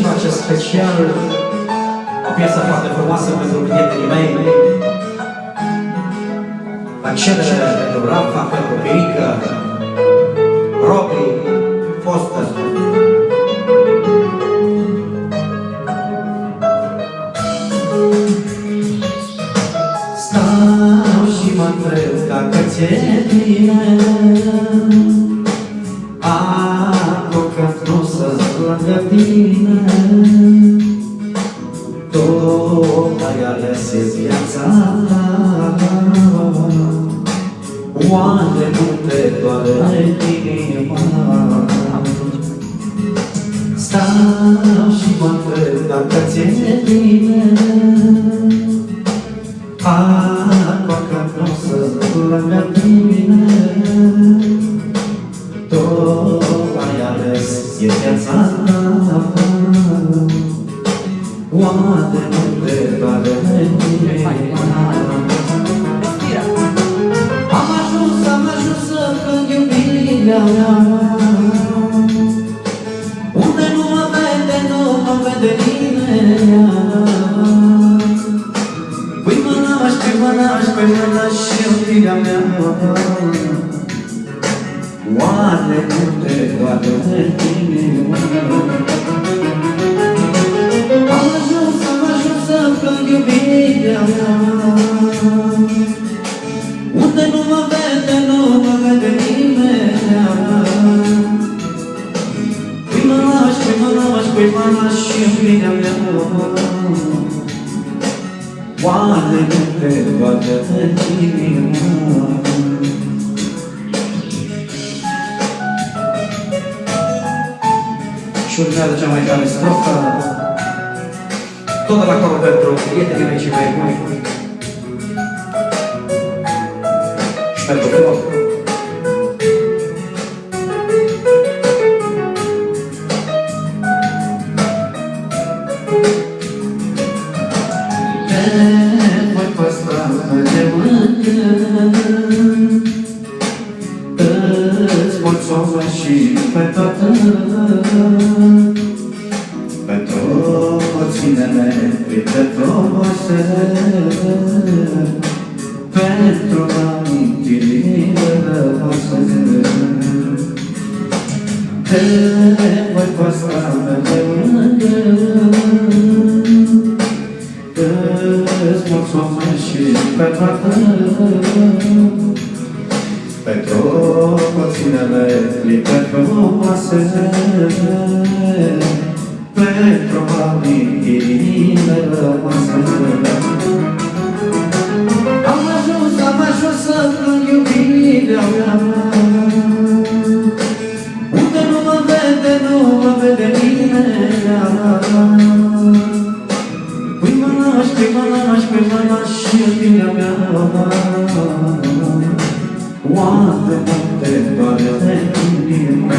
face special o piesă foarte frumoasă pentru prietenii mei. La cerere pentru Rafa, pentru Pirică, Robi, Foster. Stau și mă întreb dacă ți-e bine, avocat nu să-ți lângă tine. Tu ai ales viața ta, oare nu te doare inima? Stau și mă întreb dacă ți-e bine, avocat nu să-ți lângă tine. Tu ai ales viața ta, oare nu te doare inima? Am ajuns să plâng iubirea mea, unde nu mă vede nimeni. Păi mă naști și iubirea mea, oare nu te doare inima? Am ajuns să plâng iubirea mea, unde nu mă vede nimeni. Păi mă naști și iubirea mea, oare nu te doare inima? Și urmează cea mai tare strofă, tot de la acolo pentru prietenii mei cei mai buni și pentru foc. Te voi păstra de mâine, îți mulțumesc și pe toată, pentru puținele pline frumoase, pentru amintirile rămase. Te voi păstra de mâine, îți mulțumesc și pe toată, pentru puținele pline frumoase, pentru amintirile rămase. Am ajuns să plâng iubirea mea, unde nu mă vede nimeni. Păi mă naști și iubirea mea, oare nu te doare inima?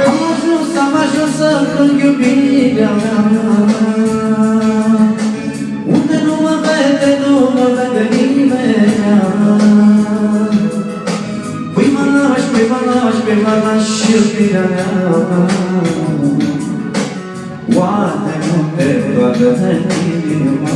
Am ajuns să plâng iubirea mea, unde nu mă vede nimeni. Păi mă naști și iubirea mea, oare nu te doare inima?